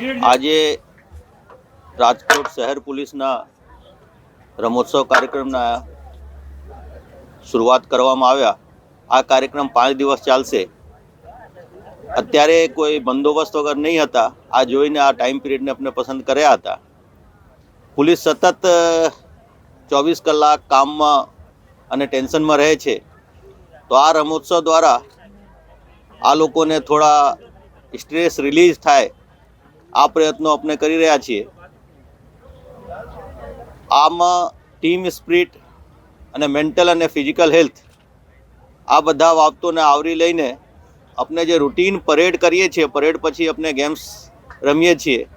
આજે રાજકોટ શહેર પોલીસના રમોત્સવ કાર્યક્રમના શરૂઆત કરવામાં આવ્યા। આ કાર્યક્રમ 5 દિવસ ચાલશે। અત્યારે કોઈ બંદોબસ્ત વગર નહીં હતા। આ જોઈને આ ટાઈમ પીરિયડને આપણે પસંદ કર્યા હતા। પોલીસ સતત 24 કલાક કામમાં અને ટેન્શનમાં રહે છે, તો આ રમોત્સવ દ્વારા આ લોકોને થોડા સ્ટ્રેસ રિલીઝ થાય આ પ્રયત્નો આપણે કરી રહ્યા છીએ। આમાં ટીમ સ્પિરિટ અને મેન્ટલ અને ફિઝિકલ હેલ્થ આ બધા બાબતોને આવરી લઈને આપણે જે રૂટીન પરેડ કરીએ છીએ, પરેડ પછી આપણે ગેમ્સ રમીએ છીએ।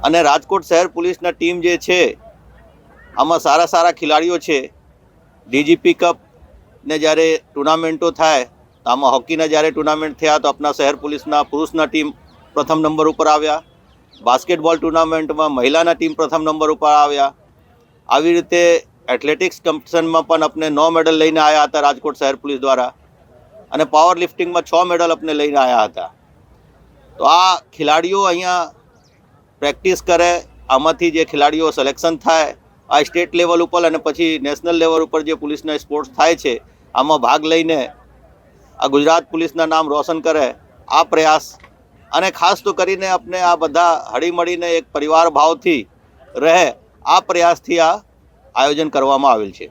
અને રાજકોટ શહેર પોલીસના ટીમ જે છે આમાં સારા સારા ખેલાડીઓ છે। ડીજીપી કપ ને જ્યારે ટુર્નામેન્ટો થાય તો આમાં હોકીના જ્યારે ટુર્નામેન્ટ થયા તો આપણા શહેર પોલીસના પુરુષના ટીમ પ્રથમ નંબર ઉપર આવ્યા। બાસ્કેટબોલ ટુર્નામેન્ટમાં મહિલાના ટીમ પ્રથમ નંબર ઉપર આવ્યા। આવી રીતે એથ્લેટિક્સ કોમ્પિટિશનમાં પણ આપણે 9 મેડલ લઈને આવ્યા હતા રાજકોટ શહેર પોલીસ દ્વારા, અને પાવર લિફ્ટિંગમાં 6 મેડલ આપણે લઈને આવ્યા હતા। તો આ ખેલાડીઓ અહીંયા પ્રેક્ટિસ કરે, આમાંથી જે ખેલાડીઓ સિલેક્શન થાય આ સ્ટેટ લેવલ ઉપર અને પછી નેશનલ લેવલ ઉપર જે પોલીસના સ્પોર્ટ્સ થાય છે આમાં ભાગ લઈને આ ગુજરાત પોલીસના નામ રોશન કરે આ પ્રયાસ, અને ખાસ તો કરીને આપણે આ બધા હળીમળીને એક પરિવાર ભાવથી રહે આ પ્રયાસથી આ આયોજન કરવામાં આવેલ છે।